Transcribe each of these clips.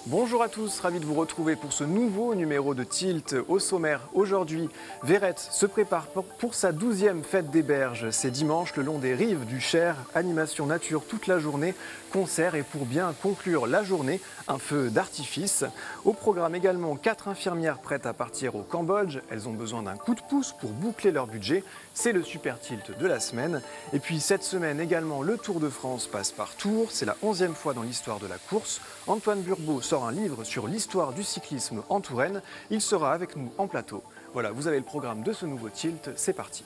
Bonjour à tous, ravi de vous retrouver pour ce nouveau numéro de Tilt. Au sommaire, aujourd'hui, Verrette se prépare pour sa 12e fête des berges. C'est dimanche le long des rives du Cher, animation nature toute la journée, concert et pour bien conclure la journée, un feu d'artifice. Au programme également 4 infirmières prêtes à partir au Cambodge. Elles ont besoin d'un coup de pouce pour boucler leur budget. C'est le super tilt de la semaine. Et puis cette semaine également, le Tour de France passe par Tours. C'est la 11e fois dans l'histoire de la course. Antoine Burbeau sort un livre sur l'histoire du cyclisme en Touraine. Il sera avec nous en plateau. Voilà, vous avez le programme de ce nouveau tilt. C'est parti.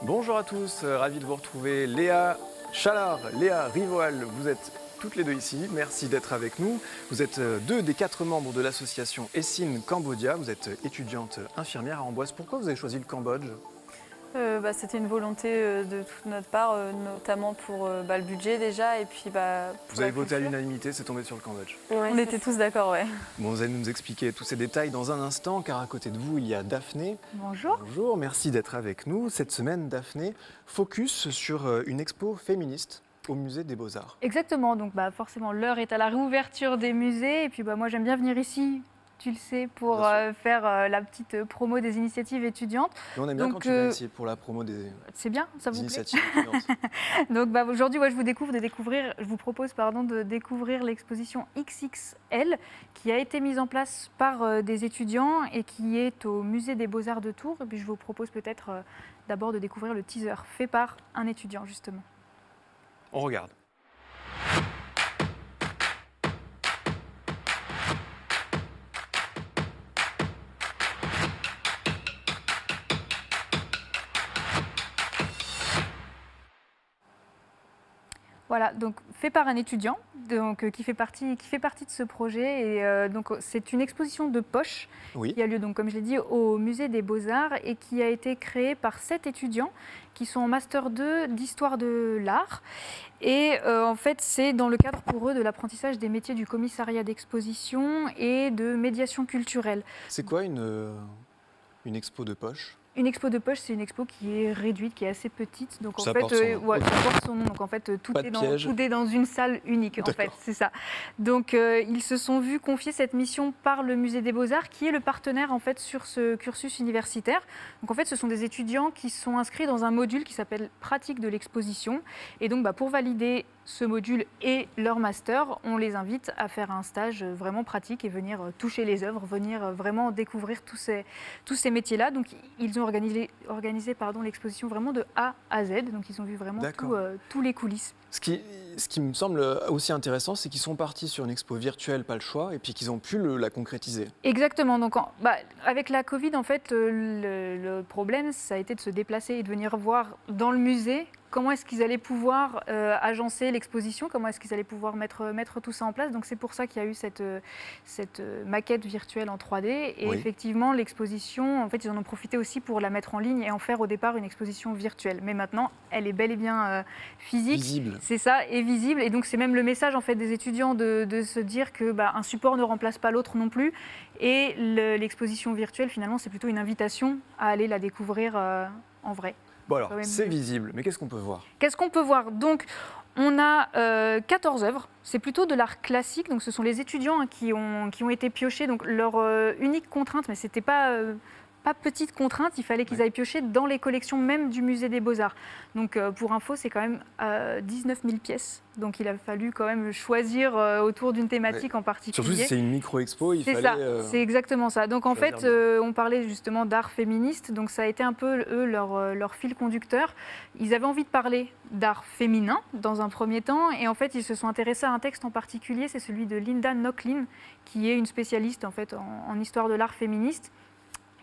Bonjour à tous, ravi de vous retrouver. Léa Chalard, Léa Rivoal, vous êtes toutes les deux ici. Merci d'être avec nous. Vous êtes deux des 4 membres de l'association Essine Cambodia. Vous êtes étudiante infirmière à Amboise. Pourquoi vous avez choisi le Cambodge ? C'était une volonté de toute notre part, notamment pour le budget déjà et puis pour Vous avez la voté à culture. l'unanimité, c'est tombé sur le Cambodge. Ouais, on était tous d'accord, ouais. Bon, vous allez nous expliquer tous ces détails dans un instant, car à côté de vous, il y a Daphné. Bonjour. Bonjour, merci d'être avec nous. Cette semaine, Daphné, focus sur une expo féministe au musée des Beaux-Arts. Exactement, donc forcément l'heure est à la réouverture des musées et puis moi j'aime bien venir ici, tu le sais, pour faire la petite promo des initiatives étudiantes. Et on aime bien Donc, quand tu viens ici pour la promo des C'est bien, ça vous plaît? initiatives étudiantes. Donc aujourd'hui je vous propose de découvrir l'exposition XXL qui a été mise en place par des étudiants et qui est au musée des Beaux-Arts de Tours. Et puis je vous propose peut-être d'abord de découvrir le teaser fait par un étudiant justement. On regarde. Voilà, donc fait par un étudiant qui fait partie de ce projet. Et donc c'est une exposition de poche Oui. qui a lieu, donc, comme je l'ai dit, au musée des Beaux-Arts et qui a été créée par 7 étudiants qui sont en Master 2 d'Histoire de l'Art. Et en fait, c'est dans le cadre pour eux de l'apprentissage des métiers du commissariat d'exposition et de médiation culturelle. C'est quoi une expo de poche ? Une expo de poche, c'est une expo qui est réduite, qui est assez petite. Donc Ça en fait, porte son nom. ça porte son nom. Donc en fait, tout Pas de piège. est dans une salle unique. En fait, D'accord. c'est ça. Donc ils se sont vus confier cette mission par le Musée des Beaux-Arts, qui est le partenaire en fait sur ce cursus universitaire. Donc en fait, ce sont des étudiants qui sont inscrits dans un module qui s'appelle Pratique de l'exposition. Et donc pour valider ce module et leur master, on les invite à faire un stage vraiment pratique et venir toucher les œuvres, venir vraiment découvrir tous ces métiers-là. Donc ils ont organisé l'exposition vraiment de A à Z. Donc ils ont vu vraiment tous les coulisses. Ce qui me semble aussi intéressant, c'est qu'ils sont partis sur une expo virtuelle, pas le choix, et puis qu'ils ont pu la concrétiser. Exactement. Donc, avec la Covid, en fait, le problème, ça a été de se déplacer et de venir voir dans le musée comment est-ce qu'ils allaient pouvoir agencer l'exposition, comment est-ce qu'ils allaient pouvoir mettre tout ça en place. Donc, c'est pour ça qu'il y a eu cette maquette virtuelle en 3D. Et Oui. effectivement, l'exposition, en fait, ils en ont profité aussi pour la mettre en ligne et en faire au départ une exposition virtuelle. Mais maintenant, elle est bel et bien physique. Visible. C'est ça, et visible. Et donc, c'est même le message en fait, des étudiants de se dire que un support ne remplace pas l'autre non plus. Et l'exposition virtuelle, finalement, c'est plutôt une invitation à aller la découvrir en vrai. Bon alors, Ouais, c'est mieux. visible, mais qu'est-ce qu'on peut voir ? Qu'est-ce qu'on peut voir? Donc, on a 14 œuvres. C'est plutôt de l'art classique. Donc, ce sont les étudiants qui ont été piochés. Donc, leur unique contrainte, mais ce n'était pas petite contrainte, il fallait qu'ils aillent piocher dans les collections même du musée des Beaux-Arts. Donc pour info, c'est quand même 19 000 pièces. Donc il a fallu quand même choisir autour d'une thématique en particulier. Surtout si c'est une micro-expo, il fallait... C'est ça, c'est exactement ça. Donc en fait, choisir on parlait justement d'art féministe, donc ça a été un peu eux leur fil conducteur. Ils avaient envie de parler d'art féminin dans un premier temps, et en fait ils se sont intéressés à un texte en particulier, c'est celui de Linda Nochlin, qui est une spécialiste en fait en histoire de l'art féministe,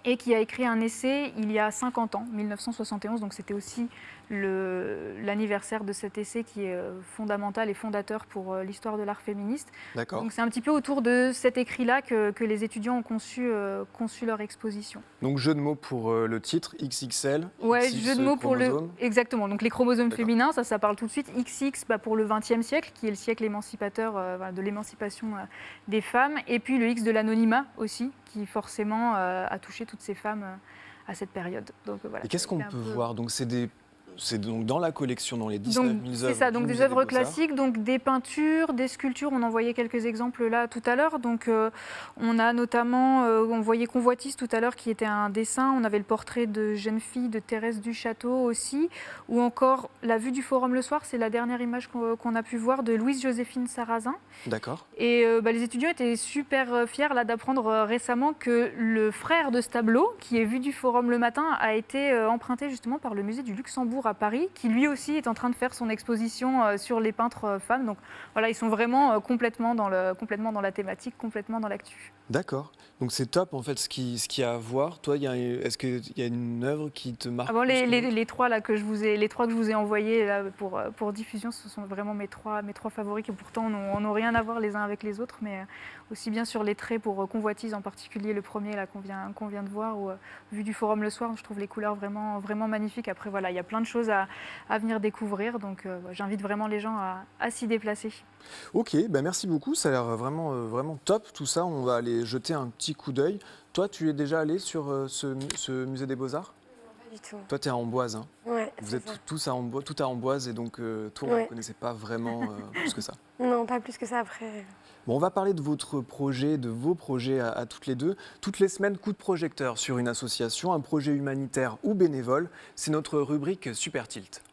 et qui a écrit un essai il y a 50 ans, 1971, donc c'était aussi l'anniversaire de cet essai qui est fondamental et fondateur pour l'histoire de l'art féministe. D'accord. Donc c'est un petit peu autour de cet écrit-là que les étudiants ont conçu leur exposition. Donc jeu de mots pour le titre, XXL. Ouais, XX jeu de mots pour le... chromosomes. Exactement, donc les chromosomes D'accord. féminins, ça parle tout de suite. XX pour le XXe siècle, qui est le siècle émancipateur de l'émancipation des femmes. Et puis le X de l'anonymat aussi, qui forcément a touché toutes ces femmes à cette période. Donc, voilà, Et qu'est-ce qu'on peut voir? Donc c'est donc dans la collection, dans les 19 000 œuvres. C'est ça, donc du des Musée œuvres Beaux-Arts. classiques, donc des peintures, des sculptures. On en voyait quelques exemples là tout à l'heure. Donc on a notamment, on voyait Convoitise tout à l'heure qui était un dessin. On avait le portrait de jeune fille de Thérèse du Château aussi, ou encore la vue du Forum le soir. C'est la dernière image qu'on a pu voir de Louise-Joséphine Sarrazin. D'accord. Et les étudiants étaient super fiers là d'apprendre récemment que le frère de ce tableau, qui est vu du Forum le matin, a été emprunté justement par le musée du Luxembourg à Paris, qui lui aussi est en train de faire son exposition sur les peintres femmes. Donc voilà, ils sont vraiment complètement dans la thématique, complètement dans l'actu. D'accord. Donc c'est top en fait ce qu'il y a à voir. Toi, est-ce qu'il y a une œuvre qui te marque? Avant, plus que d'autres les trois là que je vous ai envoyés là, pour diffusion, ce sont vraiment mes trois favoris qui pourtant n'ont rien à voir les uns avec les autres, mais aussi bien sur les traits pour Convoitise en particulier, le premier là qu'on vient de voir, ou Vue du Forum le soir, je trouve les couleurs vraiment, vraiment magnifiques. Après voilà, il y a plein de choses à venir découvrir, donc j'invite vraiment les gens à s'y déplacer. Ok, bah merci beaucoup. Ça a l'air vraiment, vraiment top tout ça. On va aller jeter un petit coup d'œil. Toi, tu es déjà allé sur ce musée des Beaux-Arts? Pas du tout. Toi, tu es à Amboise. Hein. Ouais, Vous c'est êtes ça. tous à Amboise, tout à Amboise et donc toi, on ne Ouais. connaissait pas vraiment plus que ça. Non, pas plus que ça après. Bon, on va parler de votre projet, de vos projets à toutes les deux. Toutes les semaines, coup de projecteur sur une association, un projet humanitaire ou bénévole. C'est notre rubrique Super Tilt.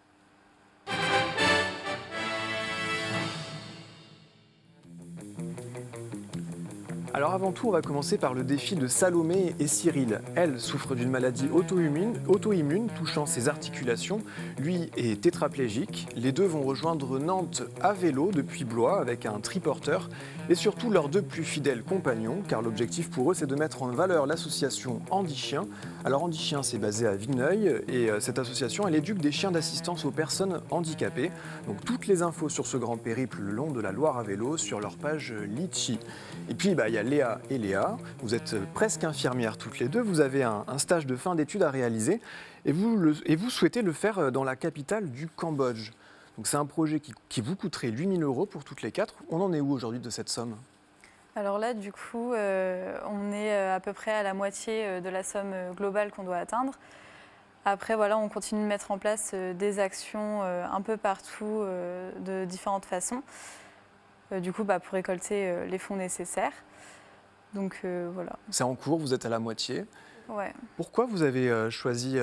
Alors avant tout, on va commencer par le défi de Salomé et Cyril. Elle souffre d'une maladie auto-immune touchant ses articulations. Lui est tétraplégique. Les deux vont rejoindre Nantes à vélo depuis Blois avec un triporteur et surtout leurs deux plus fidèles compagnons, car l'objectif pour eux, c'est de mettre en valeur l'association Handi Chien. Alors Handi Chien, c'est basé à Vineuil et cette association, elle éduque des chiens d'assistance aux personnes handicapées. Donc toutes les infos sur ce grand périple le long de la Loire à vélo sur leur page Litchi. Et puis il y a Léa et Léa, vous êtes presque infirmières toutes les deux, vous avez un stage de fin d'études à réaliser et vous souhaitez le faire dans la capitale du Cambodge. Donc c'est un projet qui vous coûterait 8 000 € pour toutes les quatre. On en est où aujourd'hui de cette somme? Alors là, du coup, on est à peu près à la moitié de la somme globale qu'on doit atteindre. Après, voilà, on continue de mettre en place des actions un peu partout de différentes façons. Du coup, pour récolter les fonds nécessaires. Donc voilà. C'est en cours, vous êtes à la moitié. Ouais. Pourquoi vous avez choisi,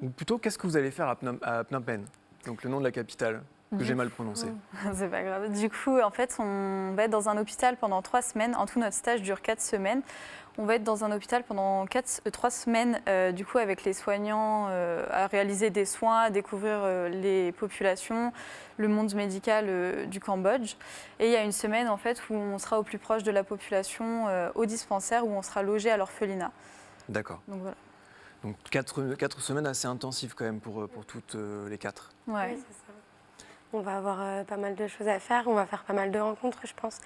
ou plutôt qu'est-ce que vous allez faire à Phnom Penh, donc le nom de la capitale, que j'ai mal prononcé? C'est pas grave. Du coup, en fait, on va être dans un hôpital pendant 3 semaines. En tout, notre stage dure 4 semaines. On va être dans un hôpital pendant 3 semaines, du coup, avec les soignants, à réaliser des soins, à découvrir les populations, le monde médical du Cambodge. Et il y a une semaine, en fait, où on sera au plus proche de la population, au dispensaire, où on sera logé à l'orphelinat. D'accord. Donc voilà. Donc 4 semaines assez intensives quand même pour toutes les quatre. Ouais. Oui, c'est ça. On va avoir pas mal de choses à faire, on va faire pas mal de rencontres, je pense,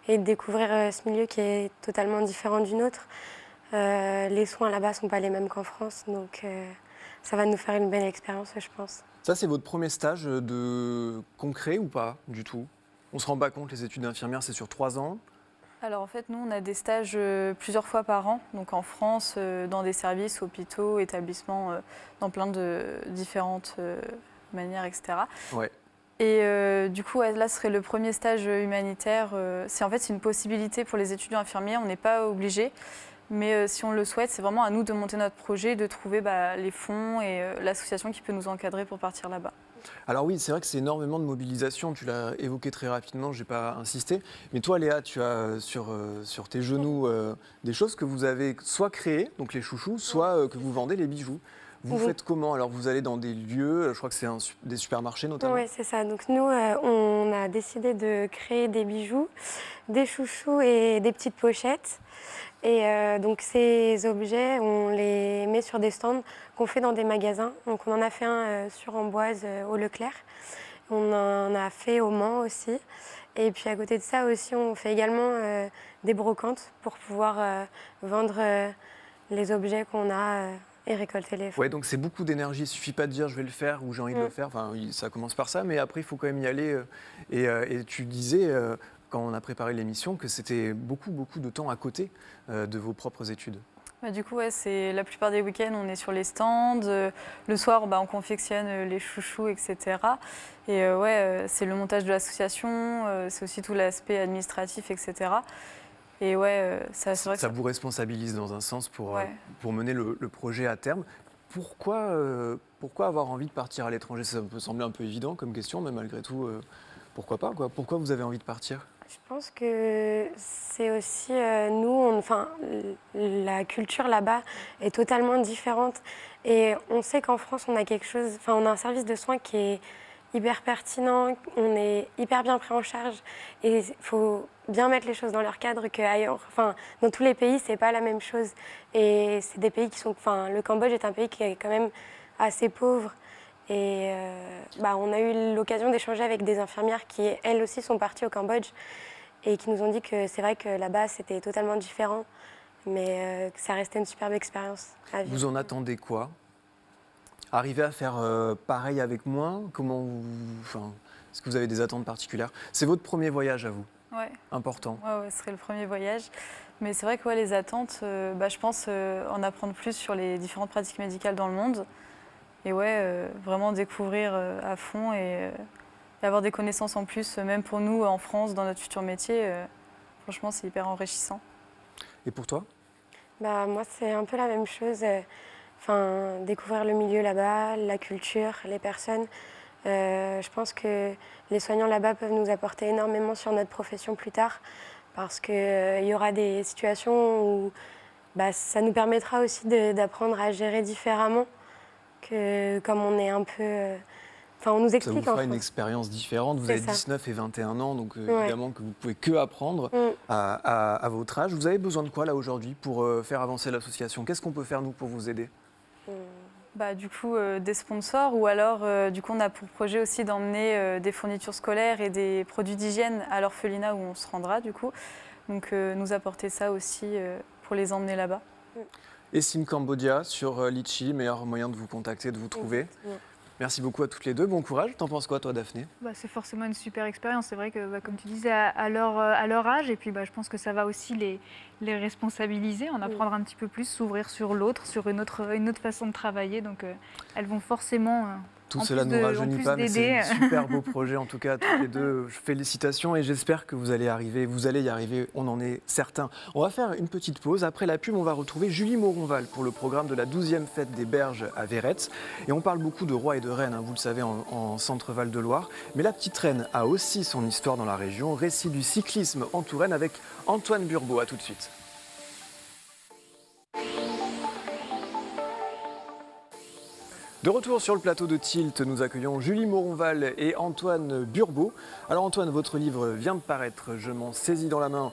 et découvrir ce milieu qui est totalement différent du nôtre. Les soins là-bas ne sont pas les mêmes qu'en France, donc ça va nous faire une belle expérience, je pense. Ça, c'est votre premier stage de concret ou pas du tout? On se rend pas compte, les études d'infirmière, c'est sur 3 ans. Alors en fait, nous, on a des stages plusieurs fois par an, donc en France, dans des services, hôpitaux, établissements, dans plein de différentes manières, etc. Ouais. Et du coup, là, ce serait le premier stage humanitaire. C'est une possibilité pour les étudiants infirmiers, on n'est pas obligé. Mais si on le souhaite, c'est vraiment à nous de monter notre projet, de trouver les fonds et l'association qui peut nous encadrer pour partir là-bas. Alors oui, c'est vrai que c'est énormément de mobilisation, tu l'as évoqué très rapidement, je n'ai pas insisté. Mais toi Léa, tu as sur tes genoux des choses que vous avez soit créées, donc les chouchous, soit que vous vendez les bijoux. Vous Oui. faites comment? Alors vous allez dans des lieux, je crois que c'est des supermarchés notamment. Oui, c'est ça. Donc nous, on a décidé de créer des bijoux, des chouchous et des petites pochettes. Et donc ces objets, on les met sur des stands qu'on fait dans des magasins. Donc on en a fait un sur Amboise au Leclerc. On en a fait au Mans aussi. Et puis à côté de ça aussi, on fait également des brocantes pour pouvoir vendre les objets qu'on a et récolter les fonds. Ouais, donc c'est beaucoup d'énergie. Il suffit pas de dire je vais le faire ou j'ai envie de le faire. Enfin, ça commence par ça, mais après il faut quand même y aller. Et tu disais, quand on a préparé l'émission, que c'était beaucoup de temps à côté de vos propres études. Du coup, ouais, c'est la plupart des week-ends, on est sur les stands. Le soir, on confectionne les chouchous, etc. Et c'est le montage de l'association, c'est aussi tout l'aspect administratif, etc. Et c'est vrai que ça vous responsabilise dans un sens pour mener le projet à terme. Pourquoi avoir envie de partir à l'étranger? Ça peut sembler un peu évident comme question, mais malgré tout, pourquoi pas, quoi? Pourquoi vous avez envie de partir? Je pense que c'est aussi, la culture là-bas est totalement différente. Et on sait qu'en France, on a on a un service de soins qui est hyper pertinent, on est hyper bien pris en charge. Et il faut bien mettre les choses dans leur cadre qu'ailleurs. Dans tous les pays, c'est pas la même chose. Et c'est des pays qui sont. Le Cambodge est un pays qui est quand même assez pauvre. Et on a eu l'occasion d'échanger avec des infirmières qui, elles aussi, sont parties au Cambodge et qui nous ont dit que c'est vrai que là-bas, c'était totalement différent, mais que ça restait une superbe expérience à vivre. Vous en attendez quoi? Arriver à faire pareil avec moins? Est-ce que vous avez des attentes particulières? C'est votre premier voyage à vous? Ouais. Important. Ouais, ce serait le premier voyage. Mais c'est vrai que les attentes, je pense en apprendre plus sur les différentes pratiques médicales dans le monde. Et vraiment découvrir à fond et avoir des connaissances en plus, même pour nous en France, dans notre futur métier. Franchement, c'est hyper enrichissant. Et pour toi? Moi, c'est un peu la même chose. Découvrir le milieu là-bas, la culture, les personnes. Je pense que les soignants là-bas peuvent nous apporter énormément sur notre profession plus tard, parce qu'il y aura des situations où ça nous permettra aussi d'apprendre à gérer différemment. Que comme on est un peu... on nous explique... Ça vous fera une expérience différente. Vous avez 19 et 21 ans, donc évidemment que vous ne pouvez que apprendre à votre âge. Vous avez besoin de quoi là aujourd'hui pour faire avancer l'association? Qu'est-ce qu'on peut faire nous pour vous aider? Du coup, des sponsors, ou alors du coup on a pour projet aussi d'emmener des fournitures scolaires et des produits d'hygiène à l'orphelinat où on se rendra du coup. Donc nous apporter ça aussi pour les emmener là-bas. Et Sim Cambodia sur Litchi, meilleur moyen de vous contacter, de vous trouver. Exactement. Merci beaucoup à toutes les deux. Bon courage. T'en penses quoi, toi, Daphné? C'est forcément une super expérience. C'est vrai que, comme tu disais, à leur âge, et puis je pense que ça va aussi les responsabiliser, en apprendre un petit peu plus, s'ouvrir sur l'autre, sur une autre façon de travailler. Donc, elles vont forcément... Tout cela ne nous rajeunit pas, mais c'est un super beau projet en tout cas, toutes les deux. Félicitations et j'espère que vous allez y arriver, on en est certain. On va faire une petite pause. Après la pub, on va retrouver Julie Moronval pour le programme de la 12e fête des Berges à Verrette. Et on parle beaucoup de rois et de reines, vous le savez, en Centre-Val de Loire. Mais la petite reine a aussi son histoire dans la région. Récit du cyclisme en Touraine avec Antoine Burbeau. À tout de suite. De retour sur le plateau de Tilt, nous accueillons Julie Moronval et Antoine Burbeau. Alors Antoine, votre livre vient de paraître, je m'en saisis dans la main,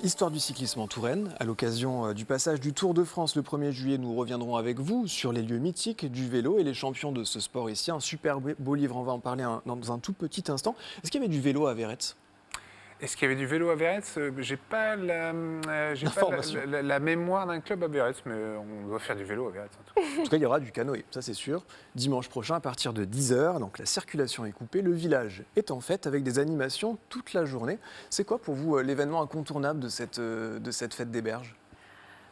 Histoire du cyclisme en Touraine. À l'occasion du passage du Tour de France le 1er juillet, nous reviendrons avec vous sur les lieux mythiques du vélo et les champions de ce sport ici. Un super beau livre, on va en parler dans un tout petit instant. Est-ce qu'il y avait du vélo à Verrette ? Est-ce qu'il y avait du vélo à Verrette? J'ai pas la mémoire d'un club à Verrette, mais on doit faire du vélo à Verrette. En tout cas, il y aura du canoë, ça c'est sûr. Dimanche prochain, à partir de 10h, donc la circulation est coupée, le village est en fête avec des animations toute la journée. C'est quoi pour vous l'événement incontournable de cette fête des Berges ?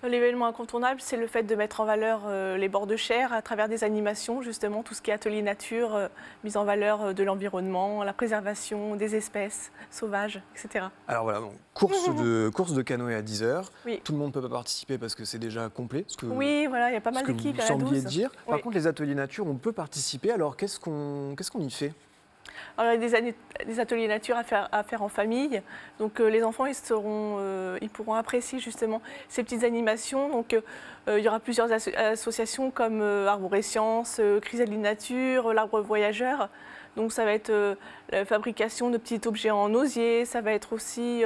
L'événement incontournable, c'est le fait de mettre en valeur les bords de Cher à travers des animations, justement, tout ce qui est atelier nature, mise en valeur de l'environnement, la préservation des espèces sauvages, etc. Alors voilà, donc, course de canoë à 10h. Oui. Tout le monde ne peut pas participer parce que c'est déjà complet. Oui, voilà, il y a pas mal d'équipes à la 12. Vous sembliez dire. Par Oui. contre, les ateliers nature, on peut participer. Alors, qu'est-ce qu'on y fait ? Alors, il y a des ateliers nature à faire en famille. Donc, les enfants, ils pourront apprécier justement ces petites animations. Donc, il y aura plusieurs associations comme Arborescience, Chrysalide Nature, l'Arbre Voyageur. Donc, ça va être la fabrication de petits objets en osier. Ça va être aussi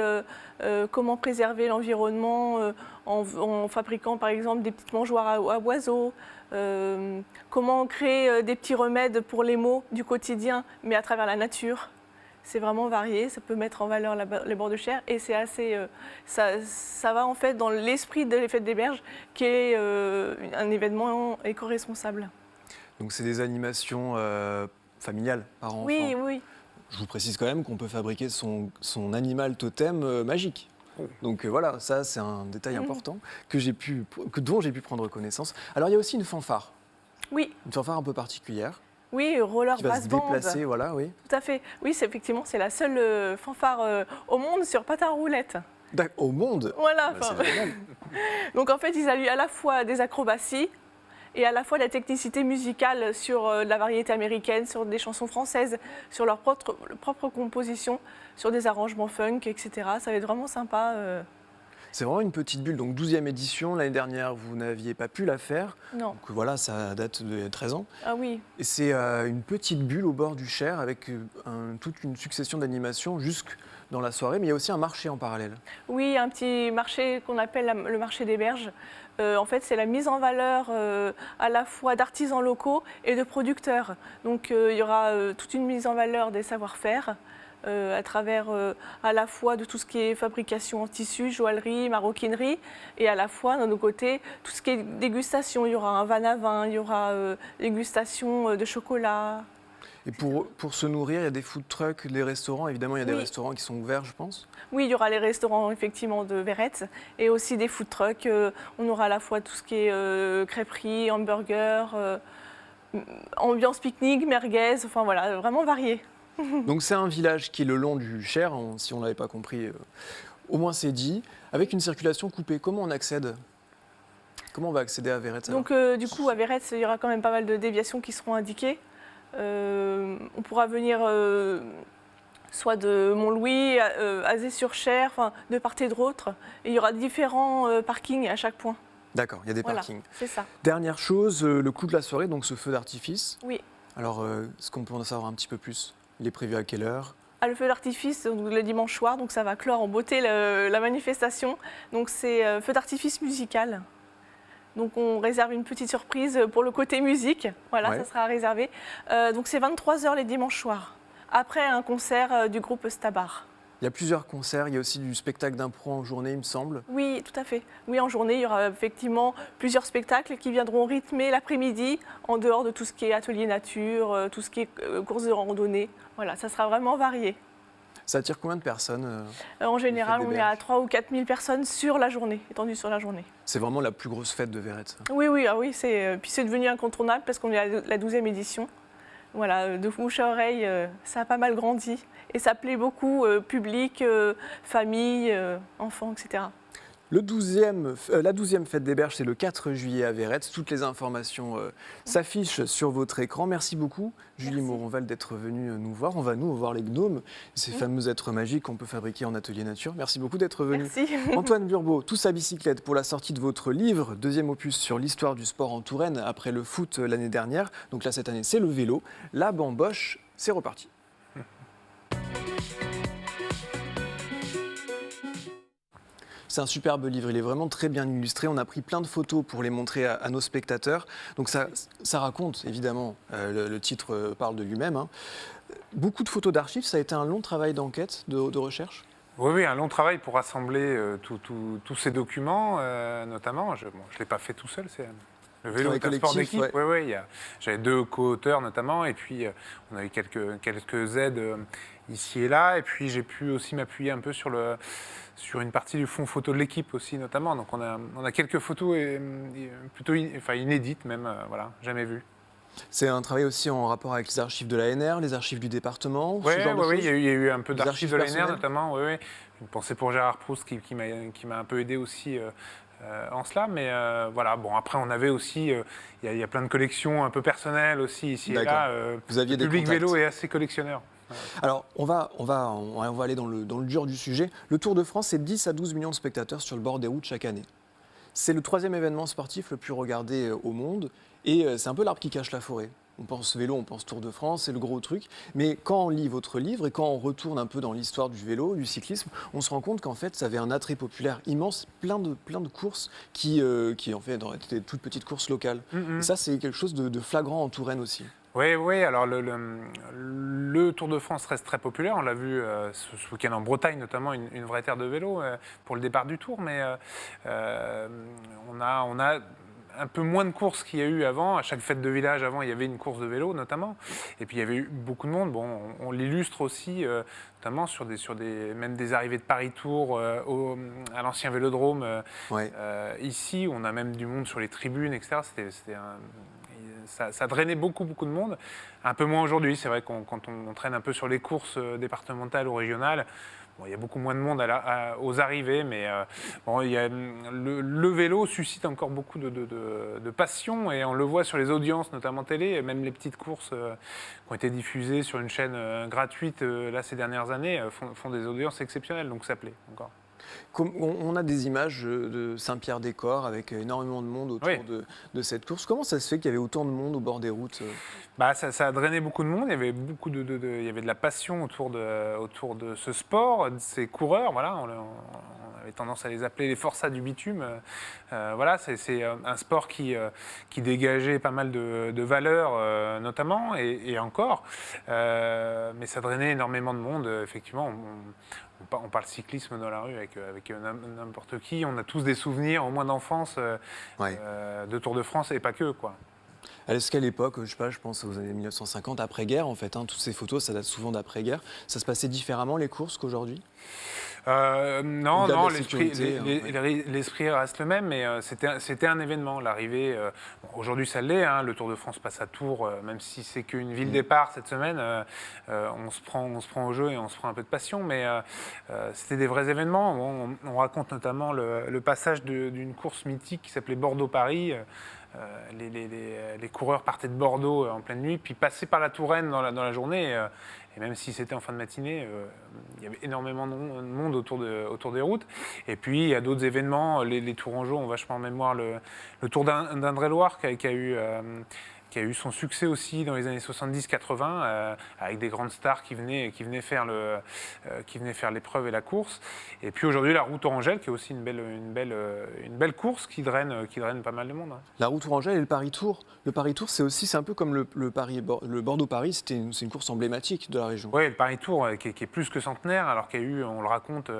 comment préserver l'environnement en fabriquant, par exemple, des petites mangeoires à oiseaux. Comment créer des petits remèdes pour les maux du quotidien, mais à travers la nature. C'est vraiment varié, ça peut mettre en valeur les bords de Cher et c'est assez, ça va en fait dans l'esprit de les Fêtes des Berges qui est un événement éco-responsable. Donc c'est des animations familiales, parents-enfants. Oui, oui. je vous précise quand même qu'on peut fabriquer son animal totem magique. Donc voilà, ça c'est un détail important dont j'ai pu prendre connaissance. Alors il y a aussi une fanfare. Oui. Une fanfare un peu particulière. Oui, roller Qui va brass se band. déplacer, voilà, oui. Tout à fait. Oui, effectivement, c'est la seule fanfare au monde sur patin roulette. Au monde. Voilà. Bah, c'est génial. Donc en fait, ils allient à la fois des acrobaties et à la fois de la technicité musicale sur la variété américaine, sur des chansons françaises, sur leur propre composition, sur des arrangements funk, etc. Ça va être vraiment sympa. C'est vraiment une petite bulle. Donc 12e édition, l'année dernière, vous n'aviez pas pu la faire. Non. Donc voilà, ça date de 13 ans. Ah oui. Et c'est une petite bulle au bord du Cher avec toute une succession d'animations jusque dans la soirée. Mais il y a aussi un marché en parallèle. Oui, un petit marché qu'on appelle le marché des berges. En fait, c'est la mise en valeur à la fois d'artisans locaux et de producteurs. Donc il y aura toute une mise en valeur des savoir-faire. À travers à la fois de tout ce qui est fabrication en tissu, joaillerie, maroquinerie, et à la fois, d'un autre côté, tout ce qui est dégustation. Il y aura un van à vin, il y aura dégustation de chocolat. Et pour se nourrir, il y a des food trucks, les restaurants. Évidemment, il y a des Oui. restaurants qui sont ouverts, je pense. Oui, il y aura les restaurants, effectivement, de Verrette, et aussi des food trucks. On aura à la fois tout ce qui est crêperie, hamburger, ambiance pique-nique, merguez, enfin voilà, vraiment varié. Donc c'est un village qui est le long du Cher, si on ne l'avait pas compris, au moins c'est dit, avec une circulation coupée. Comment on accède? Comment on va accéder à Verrette alors? Donc du coup, à Verrette, il y aura quand même pas mal de déviations qui seront indiquées. On pourra venir soit de Montlouis, Azé-sur-Cher, enfin, de part et d'autre. Et il y aura différents parkings à chaque point. D'accord, il y a des Voilà, parkings. c'est ça. Dernière chose, le clou de la soirée, donc ce feu d'artifice. Oui. Alors, est-ce qu'on peut en savoir un petit peu plus? Il est prévu à quelle heure? Le feu d'artifice donc, le dimanche soir, donc ça va clore en beauté la manifestation. Donc c'est feu d'artifice musical. Donc on réserve une petite surprise pour le côté musique. Voilà, Ouais. ça sera réservé. Donc c'est 23h les dimanches soirs. Après un concert du groupe Stabar. Il y a plusieurs concerts, il y a aussi du spectacle d'impro en journée, il me semble. Oui, tout à fait. Oui, en journée, il y aura effectivement plusieurs spectacles qui viendront rythmer l'après-midi, en dehors de tout ce qui est atelier nature, tout ce qui est courses de randonnée. Voilà, ça sera vraiment varié. Ça attire combien de personnes En général, fête des on est à Berges. 3 ou 4 000 personnes sur la journée, étendues sur la journée. C'est vraiment la plus grosse fête de Verrette, ça. Oui, oui, puis c'est devenu incontournable parce qu'on est à la 12e édition. Voilà, de bouche à oreille, ça a pas mal grandi et ça plaît beaucoup, public, famille, enfants, etc. La 12e fête des Berges, c'est le 4 juillet à Verrette. Toutes les informations s'affichent sur votre écran. Merci beaucoup, Julie Merci. Moronval, d'être venue nous voir. On va nous voir les gnomes, ces fameux êtres magiques qu'on peut fabriquer en atelier nature. Merci beaucoup d'être venu. Merci. Antoine Burbeau, Tous à bicyclette pour la sortie de votre livre, deuxième opus sur l'histoire du sport en Touraine après le foot l'année dernière. Donc là, cette année, c'est le vélo. La bamboche, c'est reparti. C'est un superbe livre, il est vraiment très bien illustré. On a pris plein de photos pour les montrer à nos spectateurs. Donc ça raconte, évidemment, le titre parle de lui-même, hein. Beaucoup de photos d'archives, ça a été un long travail d'enquête, de recherche. Oui, oui, un long travail pour rassembler tous ces documents, notamment. Je ne l'ai pas fait tout seul, c'est le vélo Travail est un sport collectif, d'équipe. ouais. Oui, j'avais 2 co-auteurs notamment, et puis on a eu quelques aides ici et là. Et puis j'ai pu aussi m'appuyer un peu sur une partie du fond photo de l'équipe aussi, notamment. Donc on a quelques photos plutôt inédites même, voilà, jamais vues. C'est un travail aussi en rapport avec les archives de l'ANR, les archives du département, Oui, ce genre de il choses. y a eu un peu Les d'archives archives de l'ANR personnelles. notamment. Oui, oui. Une pensée pour Gérard Proust qui m'a un peu aidé aussi en cela. Mais voilà, bon, après on avait aussi, il y a plein de collections un peu personnelles aussi ici et D'accord. là. Vous aviez le des public contacts. vélo est assez collectionneur. Alors, on va aller dans le dur du sujet. Le Tour de France, c'est 10 à 12 millions de spectateurs sur le bord des routes chaque année. C'est le 3e événement sportif le plus regardé au monde et c'est un peu l'arbre qui cache la forêt. On pense vélo, on pense Tour de France, c'est le gros truc. Mais quand on lit votre livre et quand on retourne un peu dans l'histoire du vélo, du cyclisme, on se rend compte qu'en fait, ça avait un attrait populaire immense, plein de courses qui en fait étaient des toutes petites courses locales. Et ça, c'est quelque chose de flagrant en Touraine aussi. Oui, alors le Tour de France reste très populaire. On l'a vu ce week-end en Bretagne, notamment, une vraie terre de vélo pour le départ du Tour. Mais on a un peu moins de courses qu'il y a eu avant. À chaque fête de village, avant, il y avait une course de vélo, notamment. Et puis, il y avait eu beaucoup de monde. Bon, on l'illustre aussi, notamment même des arrivées de Paris-Tours à l'ancien Vélodrome. Ici, on a même du monde sur les tribunes, etc. Ça drainait beaucoup de monde. Un peu moins aujourd'hui. C'est vrai quand on traîne un peu sur les courses départementales ou régionales, bon, il y a beaucoup moins de monde aux arrivées, mais le vélo suscite encore beaucoup de passion et on le voit sur les audiences, notamment télé, même les petites courses qui ont été diffusées sur une chaîne gratuite là, ces dernières années font des audiences exceptionnelles, donc ça plaît encore. On a des images de Saint-Pierre-des-Corps avec énormément de monde autour de cette course. Comment ça se fait qu'il y avait autant de monde au bord des routes? Ça a drainé beaucoup de monde. Il y avait il y avait de la passion autour de ce sport, de ces coureurs. Voilà, on avait tendance à les appeler les forçats du bitume. Voilà, c'est un sport qui dégageait pas mal de valeurs, notamment, et encore. Mais ça drainait énormément de monde. Effectivement, on parle cyclisme dans la rue avec n'importe qui. On a tous des souvenirs, au moins d'enfance, de Tour de France et pas que, quoi. Est-ce qu'à l'époque, je pense aux années 1950, après-guerre, en fait, toutes ces photos, ça date souvent d'après-guerre, ça se passait différemment les courses qu'aujourd'hui? Non, l'esprit reste le même, mais c'était un événement. L'arrivée, aujourd'hui ça l'est, hein, le Tour de France passe à Tours, même si c'est qu'une ville départ cette semaine, on se prend au jeu et on se prend un peu de passion, mais c'était des vrais événements. On raconte notamment le passage d'une course mythique qui s'appelait Bordeaux-Paris. Les coureurs partaient de Bordeaux en pleine nuit, puis passaient par la Touraine dans la journée. Et même si c'était en fin de matinée, il y avait énormément de monde autour des routes. Et puis, il y a d'autres événements. Les Tourangeaux ont vachement en mémoire le Tour d'Indre-et-Loire qui a eu son succès aussi dans les années 70-80, avec des grandes stars qui venaient faire l'épreuve et la course. Et puis aujourd'hui, la Route Orangelle, qui est aussi une belle course qui draine pas mal de monde. Hein. La Route Orangelle et le Paris-Tour. Le Paris-Tour, c'est un peu comme le Bordeaux-Paris, c'est une course emblématique de la région. Oui, le Paris-Tour qui est plus que centenaire, alors qu'il y a eu, on le raconte,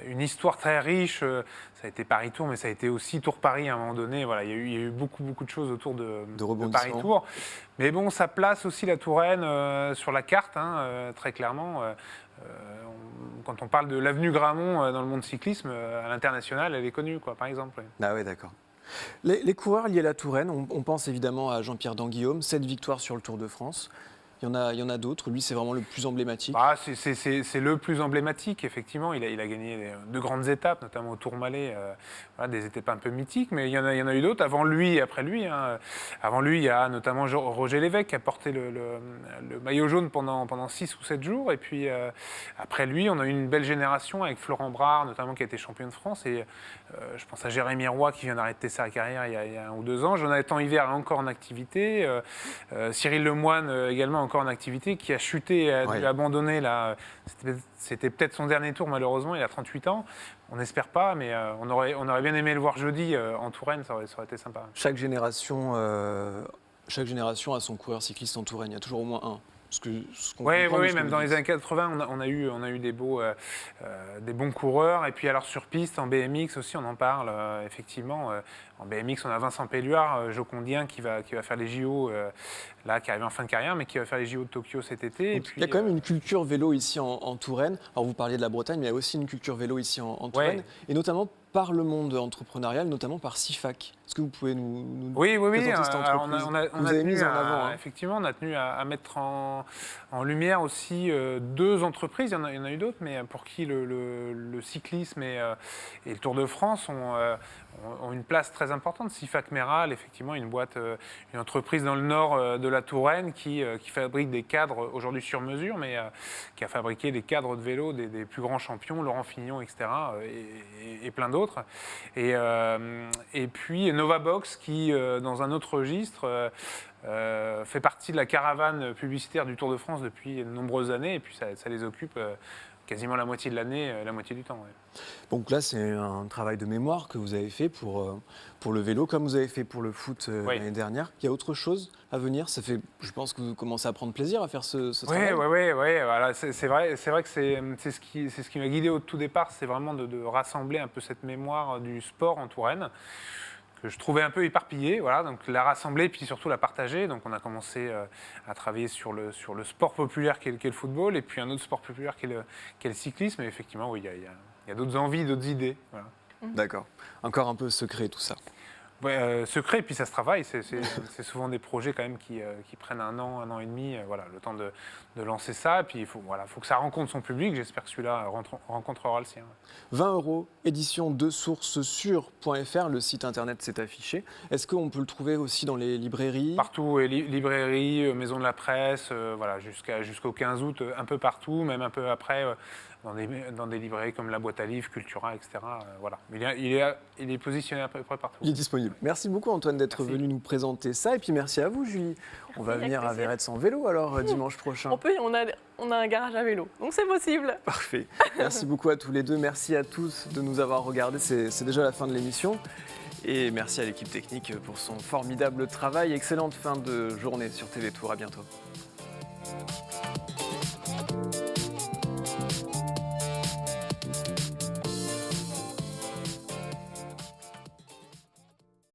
une histoire très riche. Ça a été Paris-Tour, mais ça a été aussi Tour-Paris à un moment donné. Voilà, il y a eu beaucoup de choses autour de Paris-Tour. Mais bon, ça place aussi la Touraine sur la carte, hein, très clairement. Quand on parle de l'avenue Grammont dans le monde cyclisme, à l'international, elle est connue, quoi, par exemple. Ah oui, d'accord. Les coureurs liés à la Touraine, on pense évidemment à Jean-Pierre Danguillaume, 7 victoires sur le Tour de France. Il y en a d'autres. Lui, c'est vraiment le plus emblématique. C'est le plus emblématique, effectivement. Il a gagné de grandes étapes, notamment au Tourmalet, des étapes un peu mythiques, mais il y en a eu d'autres avant lui et après lui. Hein. Avant lui, il y a notamment Roger Lévesque qui a porté le maillot jaune pendant 6 ou 7 jours. Et puis après lui, on a eu une belle génération avec Florent Brard, notamment, qui a été champion de France. Et je pense à Jérémy Roy qui vient d'arrêter sa carrière il y a 1 ou 2 ans. Jonathan Hiver est encore en activité. Cyril Lemoine également encore en activité, qui a chuté, a dû abandonner. Là. C'était peut-être son dernier tour, malheureusement, il a 38 ans. On n'espère pas, mais on aurait bien aimé le voir jeudi en Touraine, ça aurait été sympa. Chaque génération a son coureur cycliste en Touraine, il y a toujours au moins un. Oui, même dans les années 80, on a eu des bons coureurs. Et puis alors sur piste, en BMX aussi, on en parle, effectivement. En BMX, on a Vincent Pelluard, jocondien, qui va faire les JO, là, qui arrive en fin de carrière, mais qui va faire les JO de Tokyo cet été. Et puis, il y a quand même une culture vélo ici en Touraine. Alors vous parliez de la Bretagne, mais il y a aussi une culture vélo ici en Touraine. Et notamment par le monde entrepreneurial, notamment par CIFAC. Est-ce que vous pouvez nous présenter cette entreprise? Vous avez mis en avant. Effectivement, on a tenu à mettre en lumière aussi 2 entreprises. Il y en a eu d'autres, mais pour qui le cyclisme et le Tour de France ont une place très importante. CIFAC Méral, effectivement, une entreprise dans le nord de la Touraine qui fabrique des cadres aujourd'hui sur mesure, mais qui a fabriqué des cadres de vélo des plus grands champions, Laurent Fignon, etc., et plein d'autres. Et puis Novabox qui, dans un autre registre, fait partie de la caravane publicitaire du Tour de France depuis de nombreuses années, et puis ça les occupe quasiment la moitié de l'année, la moitié du temps. Ouais. Donc là, c'est un travail de mémoire que vous avez fait pour le vélo, comme vous avez fait pour le foot l'année dernière. Il y a autre chose à venir? Je pense que vous commencez à prendre plaisir à faire ce travail. Oui. Voilà, c'est vrai que c'est ce qui m'a guidé au tout départ, c'est vraiment de rassembler un peu cette mémoire du sport en Touraine. que je trouvais un peu éparpillée, voilà, donc la rassembler puis surtout la partager. Donc on a commencé à travailler sur le sport populaire qui est le football et puis un autre sport populaire qui est le cyclisme. Et effectivement, oui, il y a d'autres envies, d'autres idées. Voilà. D'accord. Encore un peu secret tout ça. Ouais, secret, puis ça se travaille. C'est souvent des projets quand même qui prennent un an et demi, voilà, le temps de lancer ça. Et puis il faut que ça rencontre son public. J'espère que celui-là rencontrera le sien. 20 €, édition de sourcessure.fr, le site internet s'est affiché. Est-ce qu'on peut le trouver aussi dans les librairies? Partout, et librairies, maison de la presse, voilà, jusqu'au 15 août, un peu partout, même un peu après, dans des librairies comme la Boîte à Livres, Cultura, etc. Voilà. Il est positionné à peu près partout. Il est disponible. Merci beaucoup Antoine d'être Merci. venu nous présenter ça. Et puis merci à vous Julie. On va Avec venir à plaisir. Verrettes en vélo alors dimanche prochain. On a un garage à vélo, donc c'est possible. Parfait. Merci beaucoup à tous les deux. Merci à tous de nous avoir regardés. C'est déjà la fin de l'émission. Et merci à l'équipe technique pour son formidable travail. Excellente fin de journée sur TV Tour. À bientôt.